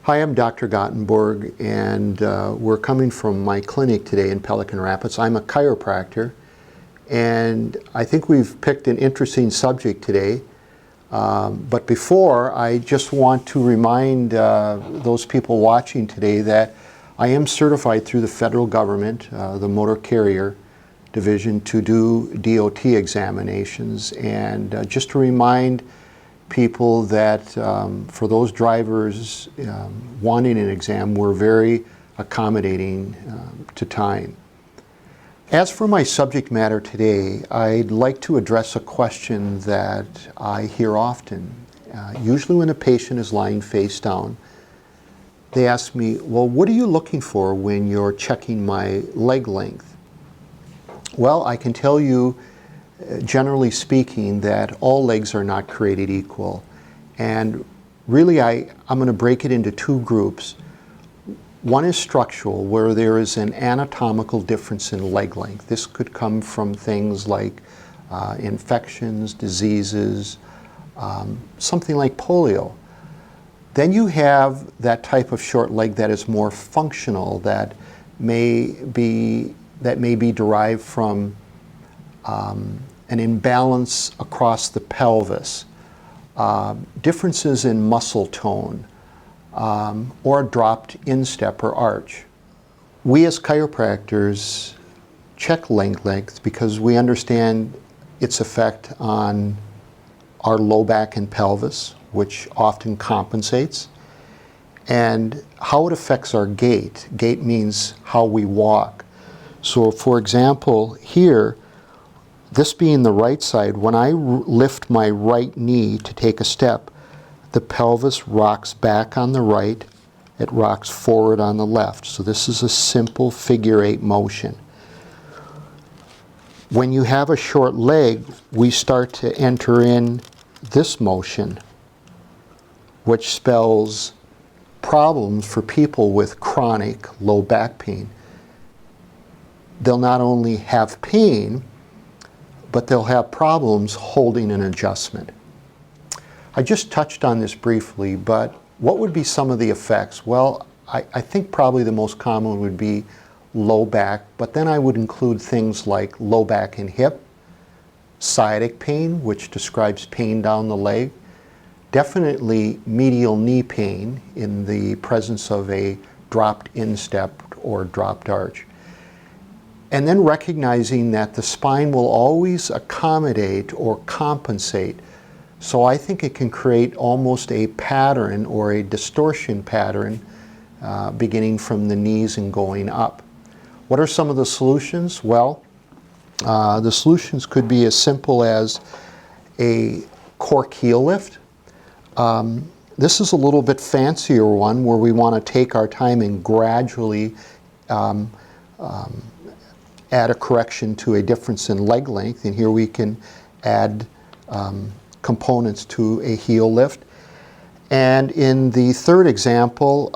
Hi, I'm Dr. Gottenborg, and we're coming from my clinic today in Pelican Rapids. I'm a chiropractor, and I think we've picked an interesting subject today. But before, I just want to remind those people watching today that I am certified through the federal government, the Motor Carrier Division, to do DOT examinations. And just to remind people that for those drivers wanting an exam, we're very accommodating to time. As for my subject matter today, I'd like to address a question that I hear often. Usually when a patient is lying face down, they ask me, well, what are you looking for when you're checking my leg length? Well, I can tell you, generally speaking, that all legs are not created equal. And really, I'm going to break it into two groups. One is structural, where there is an anatomical difference in leg length. This could come from things like infections, diseases, something like polio. Then you have that type of short leg that is more functional, that may be derived from an imbalance across the pelvis, differences in muscle tone, or a dropped instep or arch. We as chiropractors check leg length because we understand its effect on our low back and pelvis, which often compensates, and how it affects our gait. Gait means how we walk. So for example, here, this being the right side, when I lift my right knee to take a step, the pelvis rocks back on the right, it rocks forward on the left. So this is a simple figure 8 motion. When you have a short leg, we start to enter in this motion, which spells problems for people with chronic low back pain. They'll not only have pain, but they'll have problems holding an adjustment. I just touched on this briefly, but what would be some of the effects? Well, I think probably the most common would be low back, but then I would include things like low back and hip, sciatic pain, which describes pain down the leg, definitely medial knee pain in the presence of a dropped instep or dropped arch. And then recognizing that the spine will always accommodate or compensate. So I think it can create almost a pattern or a distortion pattern beginning from the knees and going up. What are some of the solutions? Well, the solutions could be as simple as a cork heel lift. This is a little bit fancier one where we want to take our time and gradually add a correction to a difference in leg length, and here we can add components to a heel lift. And in the third example,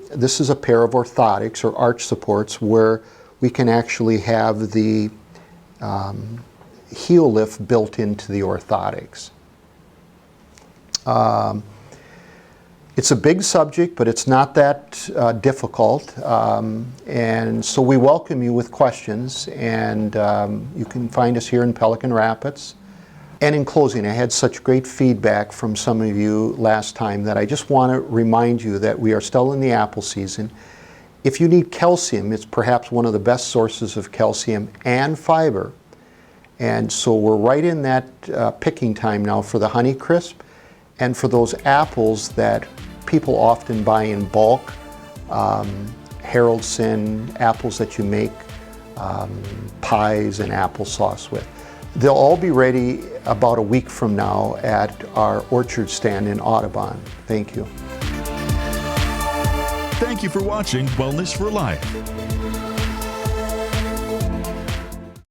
this is a pair of orthotics or arch supports where we can actually have the heel lift built into the orthotics. It's a big subject, but it's not that difficult, and so we welcome you with questions, and you can find us here in Pelican Rapids. And in closing, I had such great feedback from some of you last time that I just want to remind you that we are still in the apple season. If you need calcium, it's perhaps one of the best sources of calcium and fiber, and so we're right in that picking time now for the Honeycrisp and for those apples that people often buy in bulk, Haroldson apples that you make pies and applesauce with. They'll all be ready about a week from now at our orchard stand in Audubon. Thank you. Thank you for watching Wellness for Life.